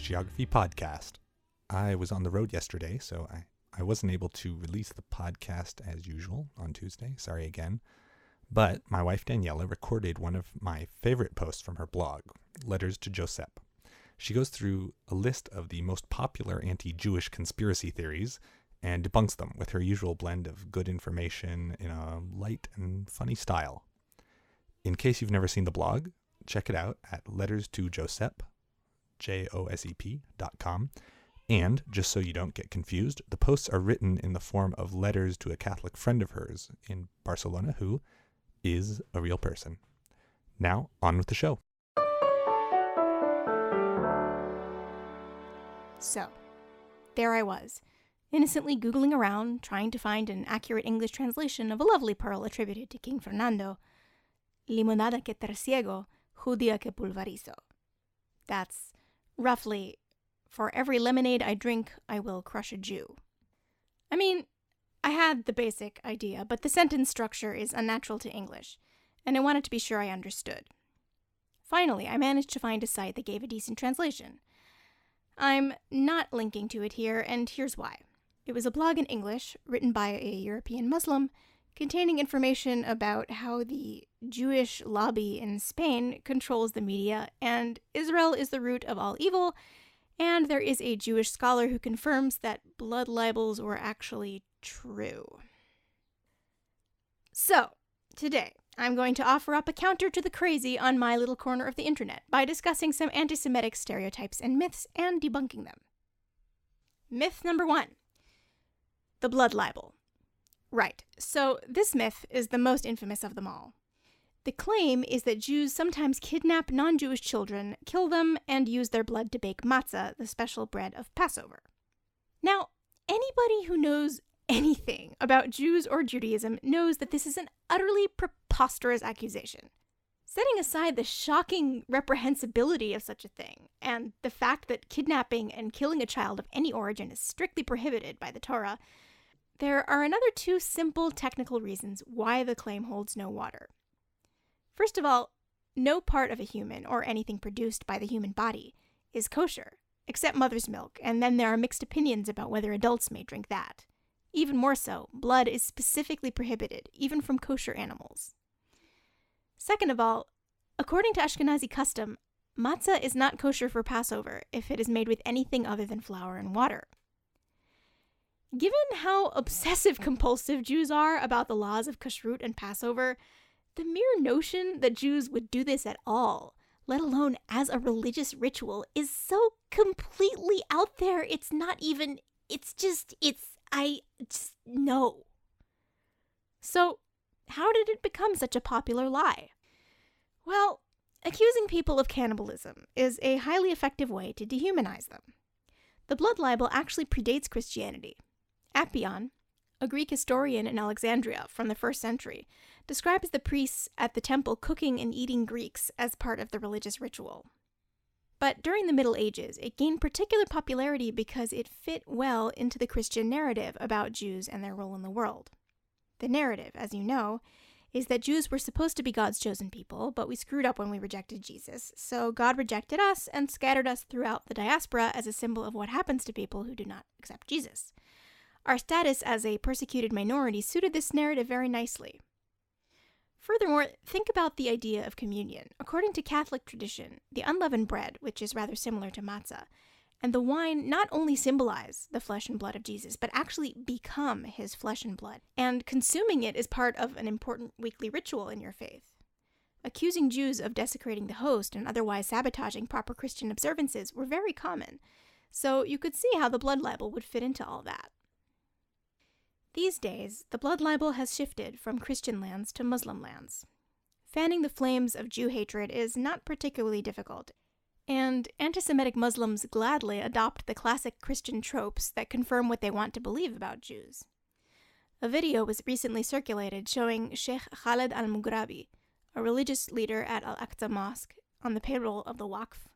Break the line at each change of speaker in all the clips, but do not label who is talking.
Geography podcast. I was on the road yesterday, so I wasn't able to release the podcast as usual on Tuesday. Sorry again. But my wife Daniela recorded one of my favorite posts from her blog, Letters to Josep. She goes through a list of the most popular anti-Jewish conspiracy theories and debunks them with her usual blend of good information in a light and funny style. In case you've never seen the blog, check it out at letterstojosep, JOSEP.com. And, just so you don't get confused, the posts are written in the form of letters to a Catholic friend of hers in Barcelona who is a real person. Now, on with the show.
So, there I was, innocently Googling around, trying to find an accurate English translation of a lovely pearl attributed to King Fernando. Limonada que trasiego, judía que pulverizo. That's roughly, for every lemonade I drink, I will crush a Jew. I mean, I had the basic idea, but the sentence structure is unnatural to English, and I wanted to be sure I understood. Finally, I managed to find a site that gave a decent translation. I'm not linking to it here, and here's why. It was a blog in English, written by a European Muslim, containing information about how the Jewish lobby in Spain controls the media, and Israel is the root of all evil, and there is a Jewish scholar who confirms that blood libels were actually true. So, today, I'm going to offer up a counter to the crazy on my little corner of the internet by discussing some anti-Semitic stereotypes and myths and debunking them. Myth number 1. The blood libel. Right, so this myth is the most infamous of them all. The claim is that Jews sometimes kidnap non-Jewish children, kill them, and use their blood to bake matzah, the special bread of Passover. Now, anybody who knows anything about Jews or Judaism knows that this is an utterly preposterous accusation. Setting aside the shocking reprehensibility of such a thing, and the fact that kidnapping and killing a child of any origin is strictly prohibited by the Torah, there are another 2 simple technical reasons why the claim holds no water. First of all, no part of a human, or anything produced by the human body, is kosher, except mother's milk, and then there are mixed opinions about whether adults may drink that. Even more so, blood is specifically prohibited, even from kosher animals. Second of all, according to Ashkenazi custom, matzah is not kosher for Passover if it is made with anything other than flour and water. Given how obsessive-compulsive Jews are about the laws of kashrut and Passover, the mere notion that Jews would do this at all, let alone as a religious ritual, is so completely out there, no. So, how did it become such a popular lie? Well, accusing people of cannibalism is a highly effective way to dehumanize them. The blood libel actually predates Christianity. Appian, a Greek historian in Alexandria from the 1st century, describes the priests at the temple cooking and eating Greeks as part of the religious ritual. But during the Middle Ages, it gained particular popularity because it fit well into the Christian narrative about Jews and their role in the world. The narrative, as you know, is that Jews were supposed to be God's chosen people, but we screwed up when we rejected Jesus, so God rejected us and scattered us throughout the diaspora as a symbol of what happens to people who do not accept Jesus. Our status as a persecuted minority suited this narrative very nicely. Furthermore, think about the idea of communion. According to Catholic tradition, the unleavened bread, which is rather similar to matzah, and the wine not only symbolize the flesh and blood of Jesus, but actually become his flesh and blood, and consuming it is part of an important weekly ritual in your faith. Accusing Jews of desecrating the host and otherwise sabotaging proper Christian observances were very common, so you could see how the blood libel would fit into all that. These days, the blood libel has shifted from Christian lands to Muslim lands. Fanning the flames of Jew hatred is not particularly difficult, and anti-Semitic Muslims gladly adopt the classic Christian tropes that confirm what they want to believe about Jews. A video was recently circulated showing Sheikh Khaled al-Mughrabi, a religious leader at Al-Aqsa Mosque on the payroll of the Waqf,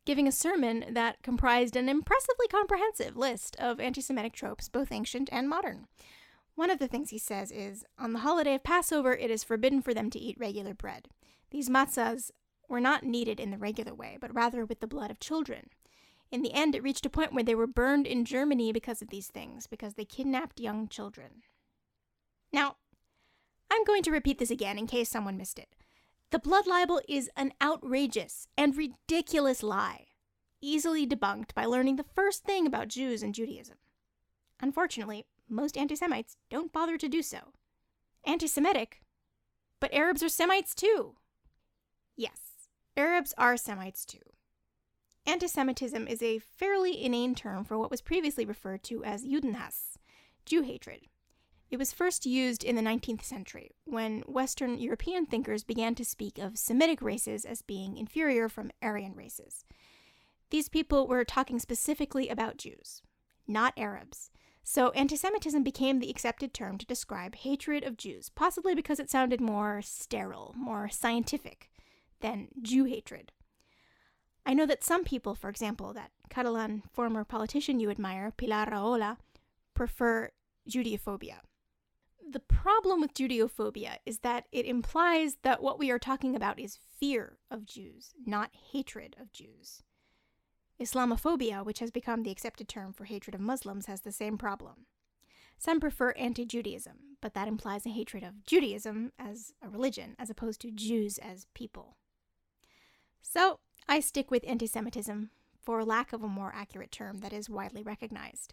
giving a sermon that comprised an impressively comprehensive list of anti-Semitic tropes, both ancient and modern. One of the things he says is, on the holiday of Passover, it is forbidden for them to eat regular bread. These matzahs were not kneaded in the regular way, but rather with the blood of children. In the end, it reached a point where they were burned in Germany because of these things, because they kidnapped young children. Now, I'm going to repeat this again in case someone missed it. The blood libel is an outrageous and ridiculous lie, easily debunked by learning the first thing about Jews and Judaism. Unfortunately, most anti-Semites don't bother to do so. Anti-Semitic? But Arabs are Semites too. Yes, Arabs are Semites too. Antisemitism is a fairly inane term for what was previously referred to as Judenhass, Jew hatred. It was first used in the 19th century, when Western European thinkers began to speak of Semitic races as being inferior from Aryan races. These people were talking specifically about Jews, not Arabs. So antisemitism became the accepted term to describe hatred of Jews, possibly because it sounded more sterile, more scientific than Jew hatred. I know that some people, for example, that Catalan former politician you admire, Pilar Rahola, prefer Judeophobia. The problem with Judeophobia is that it implies that what we are talking about is fear of Jews, not hatred of Jews. Islamophobia, which has become the accepted term for hatred of Muslims, has the same problem. Some prefer anti-Judaism, but that implies a hatred of Judaism as a religion, as opposed to Jews as people. So, I stick with antisemitism for lack of a more accurate term that is widely recognized.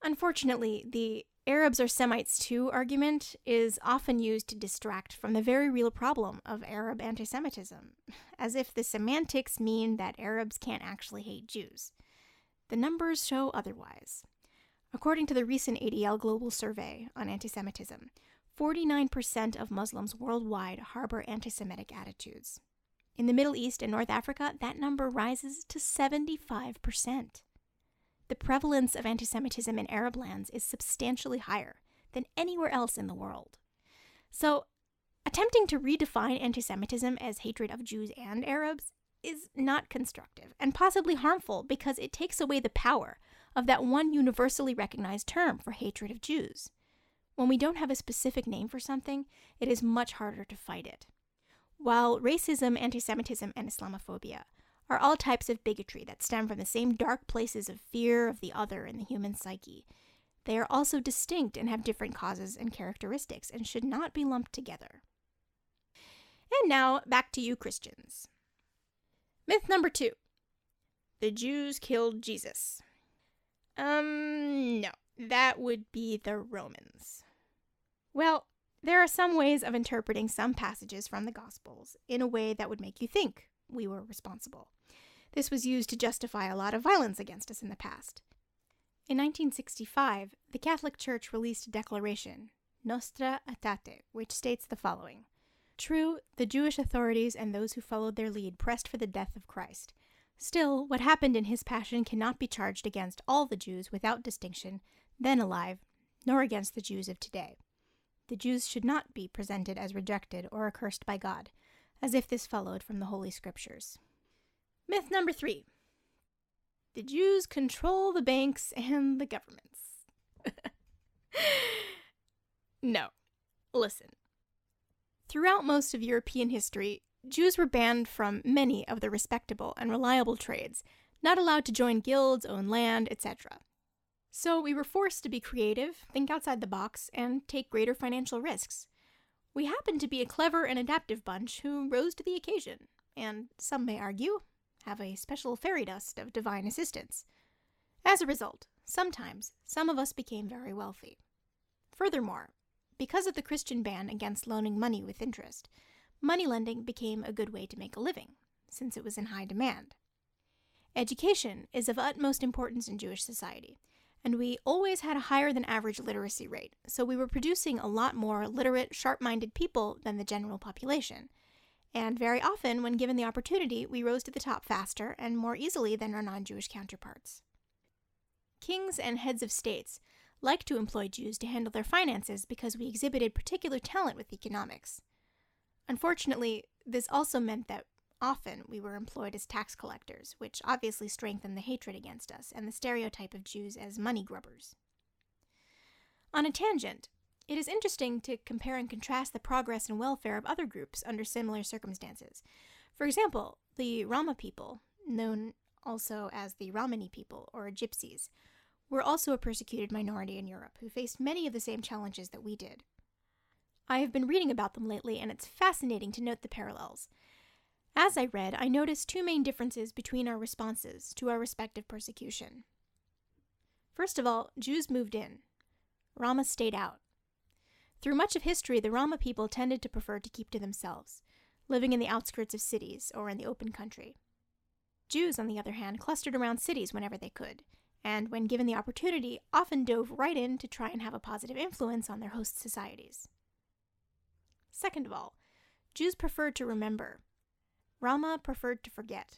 Unfortunately, the Arabs are Semites too argument is often used to distract from the very real problem of Arab antisemitism, as if the semantics mean that Arabs can't actually hate Jews. The numbers show otherwise. According to the recent ADL Global Survey on Antisemitism, 49% of Muslims worldwide harbor anti-Semitic attitudes. In the Middle East and North Africa, that number rises to 75%. The prevalence of antisemitism in Arab lands is substantially higher than anywhere else in the world. So, attempting to redefine antisemitism as hatred of Jews and Arabs is not constructive and possibly harmful because it takes away the power of that one universally recognized term for hatred of Jews. When we don't have a specific name for something, it is much harder to fight it. While racism, antisemitism, and Islamophobia are all types of bigotry that stem from the same dark places of fear of the other in the human psyche, they are also distinct and have different causes and characteristics and should not be lumped together. And now, back to you Christians. Myth number 2. The Jews killed Jesus. No, that would be the Romans. Well, there are some ways of interpreting some passages from the Gospels in a way that would make you think we were responsible. This was used to justify a lot of violence against us in the past. In 1965, the Catholic Church released a declaration, Nostra Aetate, which states the following: True, the Jewish authorities and those who followed their lead pressed for the death of Christ. Still, what happened in his passion cannot be charged against all the Jews without distinction, then alive, nor against the Jews of today. The Jews should not be presented as rejected or accursed by God, as if this followed from the Holy Scriptures. Myth number 3. The Jews control the banks and the governments. No. Listen. Throughout most of European history, Jews were banned from many of the respectable and reliable trades, not allowed to join guilds, own land, etc. So we were forced to be creative, think outside the box, and take greater financial risks. We happened to be a clever and adaptive bunch who rose to the occasion, and some may argue, have a special fairy dust of divine assistance. As a result, sometimes some of us became very wealthy. Furthermore, because of the Christian ban against loaning money with interest, money lending became a good way to make a living, since it was in high demand. Education is of utmost importance in Jewish society, and we always had a higher than average literacy rate, so we were producing a lot more literate, sharp-minded people than the general population. And very often, when given the opportunity, we rose to the top faster and more easily than our non-Jewish counterparts. Kings and heads of states liked to employ Jews to handle their finances because we exhibited particular talent with economics. Unfortunately, this also meant that often we were employed as tax collectors, which obviously strengthened the hatred against us and the stereotype of Jews as money grubbers. On a tangent, it is interesting to compare and contrast the progress and welfare of other groups under similar circumstances. For example, the Roma people, known also as the Romani people, or Gypsies, were also a persecuted minority in Europe who faced many of the same challenges that we did. I have been reading about them lately, and it's fascinating to note the parallels. As I read, I noticed two main differences between our responses to our respective persecution. First of all, Jews moved in. Roma stayed out. Through much of history, the Roma people tended to prefer to keep to themselves, living in the outskirts of cities or in the open country. Jews, on the other hand, clustered around cities whenever they could, and when given the opportunity, often dove right in to try and have a positive influence on their host societies. Second of all, Jews preferred to remember. Roma preferred to forget.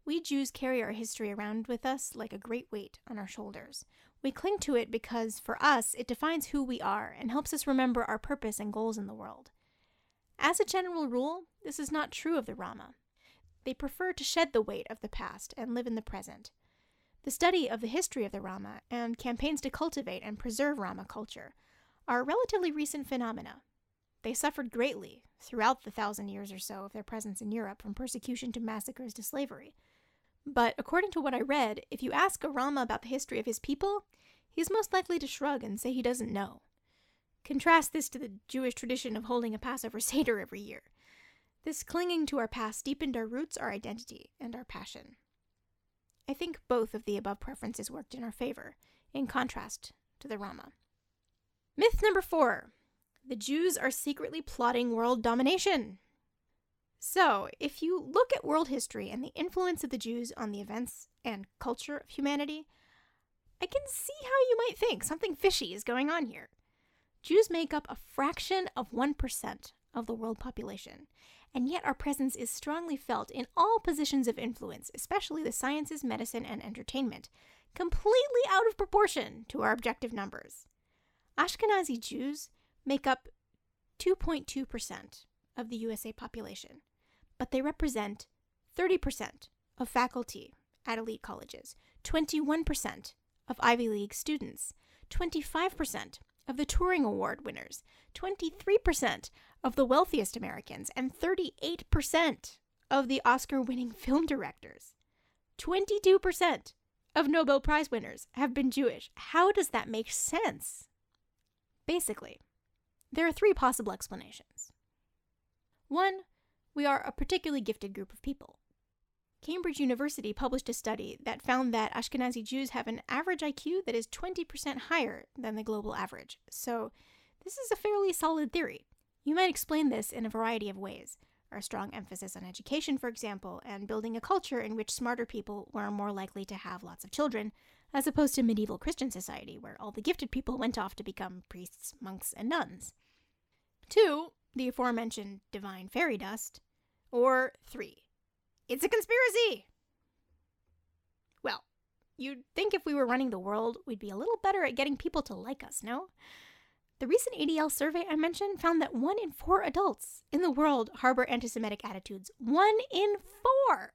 We Jews carry our history around with us like a great weight on our shoulders. We cling to it because, for us, it defines who we are and helps us remember our purpose and goals in the world. As a general rule, this is not true of the Roma. They prefer to shed the weight of the past and live in the present. The study of the history of the Roma and campaigns to cultivate and preserve Roma culture are relatively recent phenomena. They suffered greatly throughout the 1,000 years or so of their presence in Europe, from persecution to massacres to slavery. But according to what I read, if you ask a Roma about the history of his people, he's most likely to shrug and say he doesn't know. Contrast this to the Jewish tradition of holding a Passover Seder every year. This clinging to our past deepened our roots, our identity, and our passion. I think both of the above preferences worked in our favor, in contrast to the Roma. Myth number 4. The Jews are secretly plotting world domination. So, if you look at world history and the influence of the Jews on the events and culture of humanity, I can see how you might think something fishy is going on here. Jews make up a fraction of 1% of the world population, and yet our presence is strongly felt in all positions of influence, especially the sciences, medicine, and entertainment, completely out of proportion to our objective numbers. Ashkenazi Jews make up 2.2% of the USA population, but they represent 30% of faculty at elite colleges, 21% of Ivy League students, 25% of the Turing Award winners, 23% of the wealthiest Americans, and 38% of the Oscar-winning film directors. 22% of Nobel Prize winners have been Jewish. How does that make sense? Basically, there are 3 possible explanations. 1, we are a particularly gifted group of people. Cambridge University published a study that found that Ashkenazi Jews have an average IQ that is 20% higher than the global average. So this is a fairly solid theory. You might explain this in a variety of ways. Our strong emphasis on education, for example, and building a culture in which smarter people were more likely to have lots of children, as opposed to medieval Christian society, where all the gifted people went off to become priests, monks, and nuns. 2, the aforementioned divine fairy dust. Or 3, it's a conspiracy! Well, you'd think if we were running the world, we'd be a little better at getting people to like us, no? The recent ADL survey I mentioned found that 1 in 4 adults in the world harbor anti-Semitic attitudes. 1 in 4!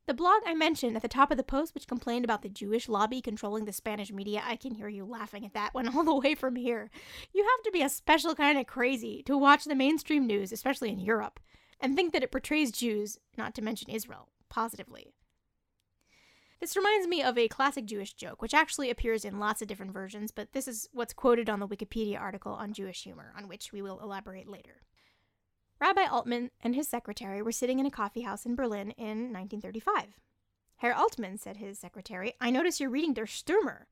The blog I mentioned at the top of the post, which complained about the Jewish lobby controlling the Spanish media, I can hear you laughing at that one all the way from here. You have to be a special kind of crazy to watch the mainstream news, especially in Europe, and think that it portrays Jews, not to mention Israel, positively. This reminds me of a classic Jewish joke, which actually appears in lots of different versions, but this is what's quoted on the Wikipedia article on Jewish humor, on which we will elaborate later. Rabbi Altman and his secretary were sitting in a coffee house in Berlin in 1935. Herr Altman, said his secretary, "I notice you're reading Der Stürmer.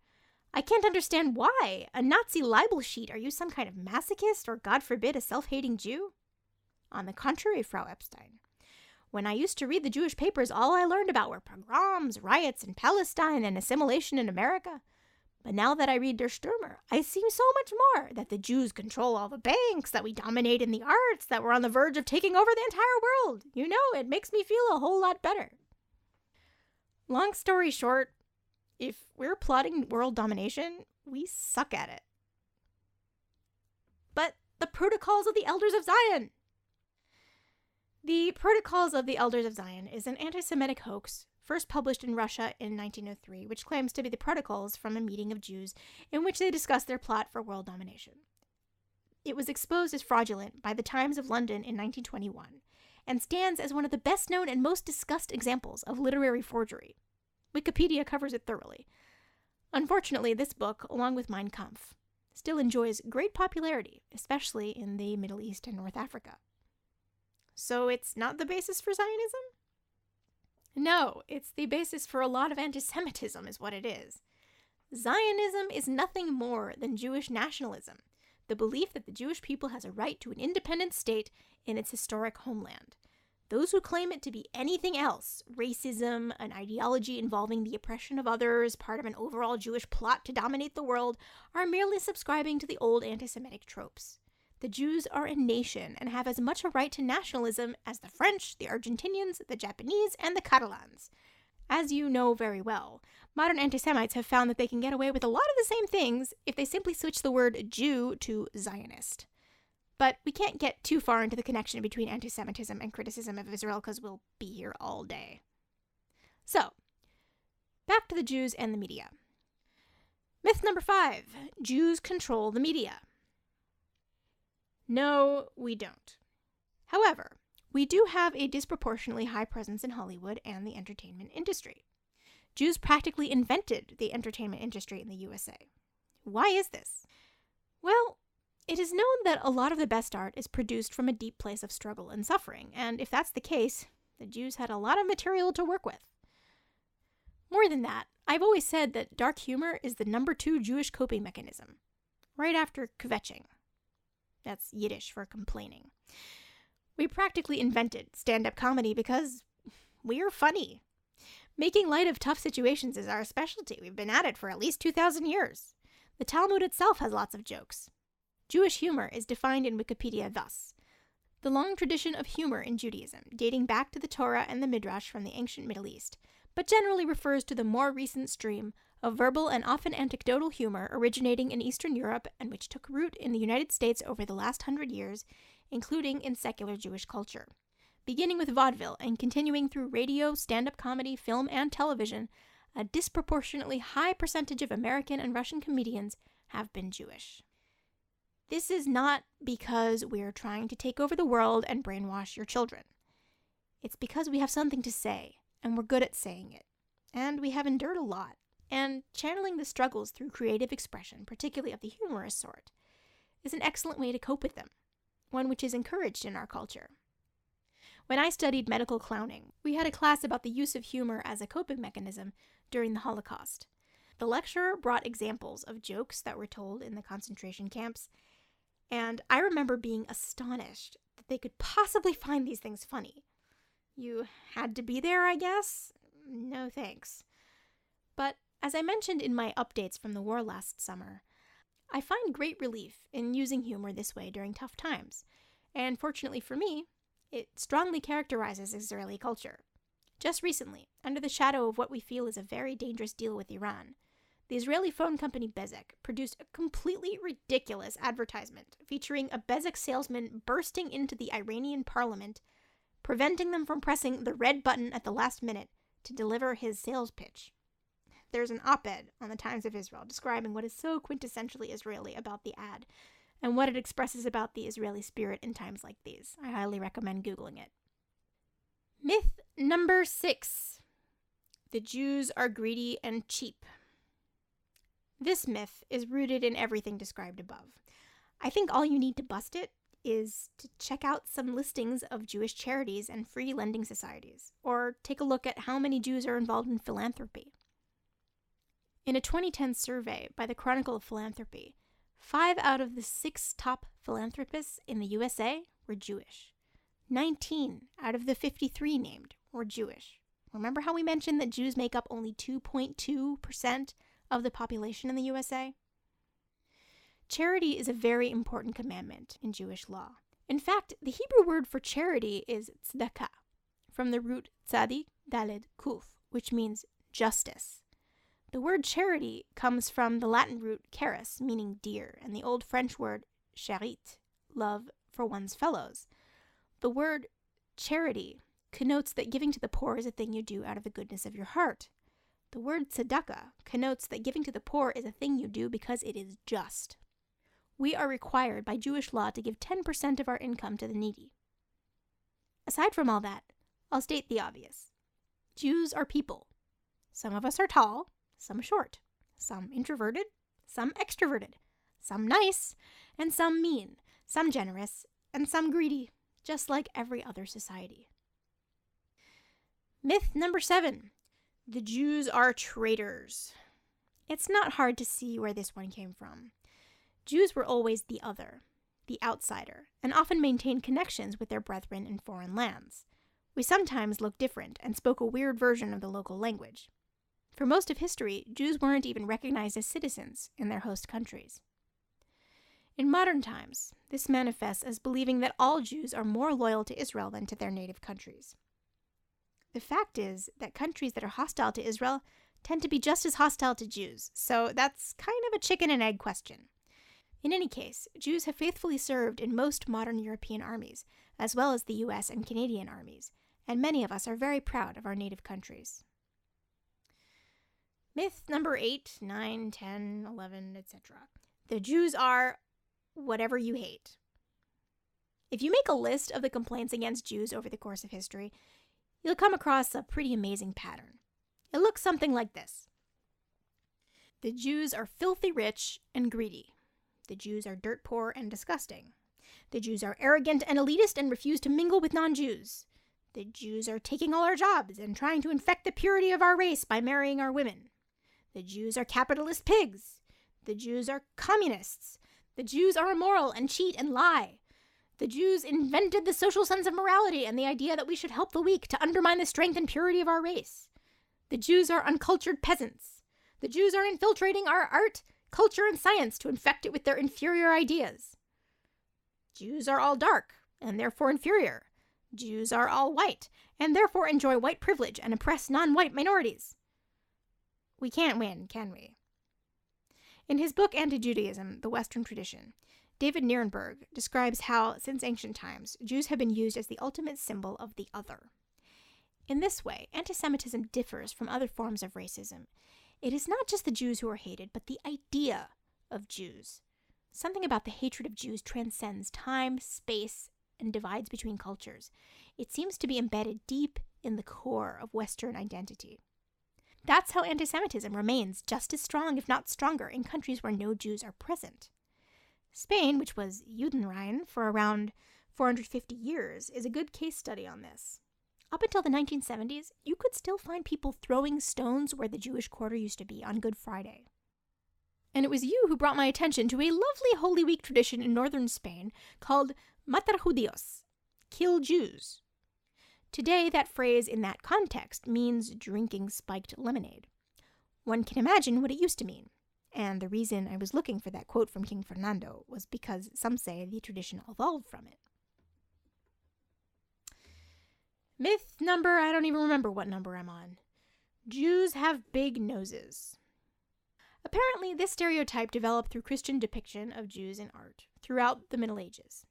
I can't understand why. A Nazi libel sheet. Are you some kind of masochist or, God forbid, a self-hating Jew?" "On the contrary, Frau Epstein. When I used to read the Jewish papers, all I learned about were pogroms, riots in Palestine, and assimilation in America. But now that I read Der Stürmer, I see so much more, that the Jews control all the banks, that we dominate in the arts, that we're on the verge of taking over the entire world. You know, it makes me feel a whole lot better." Long story short, if we're plotting world domination, we suck at it. But the Protocols of the Elders of Zion! The Protocols of the Elders of Zion is an anti-Semitic hoax first published in Russia in 1903, which claims to be the protocols from a meeting of Jews in which they discussed their plot for world domination. It was exposed as fraudulent by the Times of London in 1921, and stands as one of the best known and most discussed examples of literary forgery. Wikipedia covers it thoroughly. Unfortunately, this book, along with Mein Kampf, still enjoys great popularity, especially in the Middle East and North Africa. So it's not the basis for Zionism? No, it's the basis for a lot of antisemitism is what it is. Zionism is nothing more than Jewish nationalism, the belief that the Jewish people has a right to an independent state in its historic homeland. Those who claim it to be anything else, racism, an ideology involving the oppression of others, part of an overall Jewish plot to dominate the world, are merely subscribing to the old anti-Semitic tropes. The Jews are a nation and have as much a right to nationalism as the French, the Argentinians, the Japanese, and the Catalans. As you know very well, modern anti-Semites have found that they can get away with a lot of the same things if they simply switch the word Jew to Zionist. But we can't get too far into the connection between anti-Semitism and criticism of Israel because we'll be here all day. So, back to the Jews and the media. Myth number 5, Jews control the media. No, we don't. However, we do have a disproportionately high presence in Hollywood and the entertainment industry. Jews practically invented the entertainment industry in the USA. Why is this? Well, it is known that a lot of the best art is produced from a deep place of struggle and suffering, and if that's the case, the Jews had a lot of material to work with. More than that, I've always said that dark humor is the number 2 Jewish coping mechanism, right after kvetching. That's Yiddish for complaining. We practically invented stand-up comedy because we're funny. Making light of tough situations is our specialty. We've been at it for at least 2,000 years. The Talmud itself has lots of jokes. Jewish humor is defined in Wikipedia thus: the long tradition of humor in Judaism, dating back to the Torah and the Midrash from the ancient Middle East, but generally refers to the more recent stream of verbal and often anecdotal humor originating in Eastern Europe and which took root in the United States over the last 100 years, including in secular Jewish culture. Beginning with vaudeville and continuing through radio, stand-up comedy, film, and television, a disproportionately high percentage of American and Russian comedians have been Jewish. This is not because we're trying to take over the world and brainwash your children. It's because we have something to say, and we're good at saying it. And we have endured a lot, and channeling the struggles through creative expression, particularly of the humorous sort, is an excellent way to cope with them, one which is encouraged in our culture. When I studied medical clowning, we had a class about the use of humor as a coping mechanism during the Holocaust. The lecturer brought examples of jokes that were told in the concentration camps, and I remember being astonished that they could possibly find these things funny. You had to be there, I guess? No thanks. But as I mentioned in my updates from the war last summer, I find great relief in using humor this way during tough times, and fortunately for me, it strongly characterizes Israeli culture. Just recently, under the shadow of what we feel is a very dangerous deal with Iran, the Israeli phone company Bezeq produced a completely ridiculous advertisement featuring a Bezeq salesman bursting into the Iranian parliament, preventing them from pressing the red button at the last minute to deliver his sales pitch. There's an op-ed on the Times of Israel describing what is so quintessentially Israeli about the ad and what it expresses about the Israeli spirit in times like these. I highly recommend Googling it. Myth number 6. The Jews are greedy and cheap. This myth is rooted in everything described above. I think all you need to bust it is to check out some listings of Jewish charities and free lending societies, or take a look at how many Jews are involved in philanthropy. In a 2010 survey by the Chronicle of Philanthropy, 5 out of the 6 top philanthropists in the USA were Jewish. 19 out of the 53 named were Jewish. Remember how we mentioned that Jews make up only 2.2% of the population in the USA? Charity is a very important commandment in Jewish law. In fact, the Hebrew word for charity is tzedakah, from the root tzadik daled kuf, which means justice. The word charity comes from the Latin root charis, meaning dear, and the old French word charit, love for one's fellows. The word charity connotes that giving to the poor is a thing you do out of the goodness of your heart. The word tzedakah connotes that giving to the poor is a thing you do because it is just. We are required by Jewish law to give 10% of our income to the needy. Aside from all that, I'll state the obvious. Jews are people. Some of us are tall, some short, some introverted, some extroverted, some nice, and some mean, some generous, and some greedy, just like every other society. Myth number 7. The Jews are traitors. It's not hard to see where this one came from. Jews were always the other, the outsider, and often maintained connections with their brethren in foreign lands. We sometimes looked different and spoke a weird version of the local language. For most of history, Jews weren't even recognized as citizens in their host countries. In modern times, this manifests as believing that all Jews are more loyal to Israel than to their native countries. The fact is that countries that are hostile to Israel tend to be just as hostile to Jews, so that's kind of a chicken and egg question. In any case, Jews have faithfully served in most modern European armies, as well as the US and Canadian armies, and many of us are very proud of our native countries. Myth number 8, 9, 10, 11, etc. The Jews are whatever you hate. If you make a list of the complaints against Jews over the course of history, you'll come across a pretty amazing pattern. It looks something like this. The Jews are filthy rich and greedy. The Jews are dirt poor and disgusting. The Jews are arrogant and elitist and refuse to mingle with non-Jews. The Jews are taking all our jobs and trying to infect the purity of our race by marrying our women. The Jews are capitalist pigs. The Jews are communists. The Jews are immoral and cheat and lie. The Jews invented the social sense of morality and the idea that we should help the weak to undermine the strength and purity of our race. The Jews are uncultured peasants. The Jews are infiltrating our art, culture, and science to infect it with their inferior ideas. Jews are all dark and therefore inferior. Jews are all white and therefore enjoy white privilege and oppress non-white minorities. We can't win, can we? In his book Anti-Judaism, The Western Tradition, David Nierenberg describes how, since ancient times, Jews have been used as the ultimate symbol of the other. In this way, antisemitism differs from other forms of racism. It is not just the Jews who are hated, but the idea of Jews. Something about the hatred of Jews transcends time, space, and divides between cultures. It seems to be embedded deep in the core of Western identity. That's how antisemitism remains just as strong, if not stronger, in countries where no Jews are present. Spain, which was Judenrein for around 450 years, is a good case study on this. Up until the 1970s, you could still find people throwing stones where the Jewish quarter used to be on Good Friday. And it was you who brought my attention to a lovely Holy Week tradition in northern Spain called Matar Judíos, kill Jews. Today, that phrase in that context means drinking spiked lemonade. One can imagine what it used to mean. And the reason I was looking for that quote from King Fernando was because some say the tradition evolved from it. Myth number, I don't even remember what number I'm on. Jews have big noses. Apparently, this stereotype developed through Christian depiction of Jews in art throughout the Middle Ages.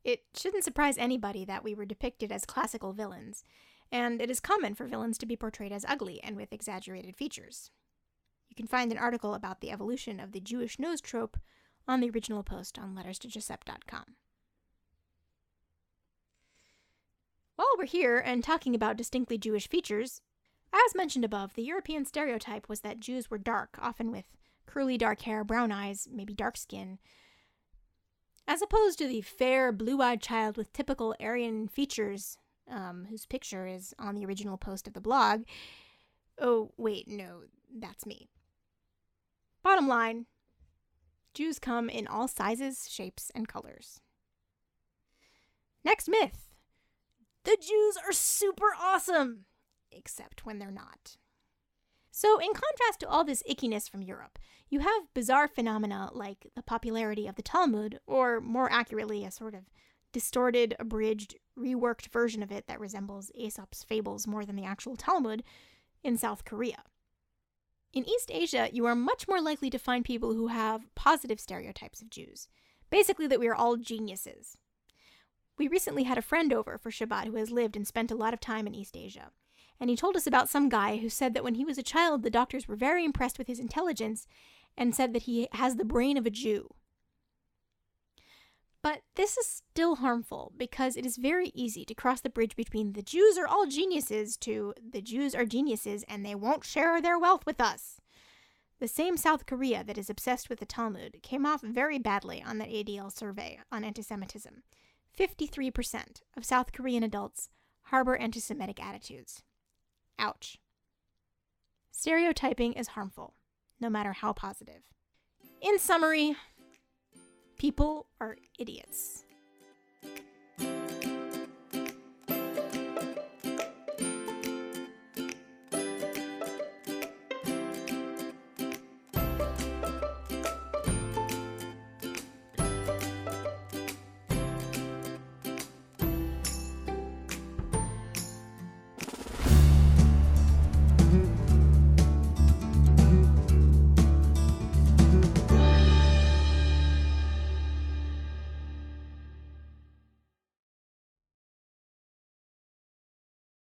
It shouldn't surprise anybody that we were depicted as classical villains, and it is common for villains to be portrayed as ugly and with exaggerated features. You can find an article about the evolution of the Jewish nose trope on the original post on letterstojosep.com. While we're here and talking about distinctly Jewish features, as mentioned above, the European stereotype was that Jews were dark, often with curly dark hair, brown eyes, maybe dark skin, as opposed to the fair, blue-eyed child with typical Aryan features, whose picture is on the original post of the blog. Oh, wait, no, that's me. Bottom line, Jews come in all sizes, shapes, and colors. Next myth. The Jews are super awesome, except when they're not. So, in contrast to all this ickiness from Europe, you have bizarre phenomena like the popularity of the Talmud, or more accurately, a sort of distorted, abridged, reworked version of it that resembles Aesop's fables more than the actual Talmud, in South Korea. In East Asia, you are much more likely to find people who have positive stereotypes of Jews. Basically, that we are all geniuses. We recently had a friend over for Shabbat who has lived and spent a lot of time in East Asia. And he told us about some guy who said that when he was a child, the doctors were very impressed with his intelligence and said that he has the brain of a Jew. But this is still harmful because it is very easy to cross the bridge between the Jews are all geniuses to the Jews are geniuses and they won't share their wealth with us. The same South Korea that is obsessed with the Talmud came off very badly on that ADL survey on antisemitism. 53% of South Korean adults harbor anti-Semitic attitudes. Ouch. Stereotyping is harmful, no matter how positive. In summary, people are idiots.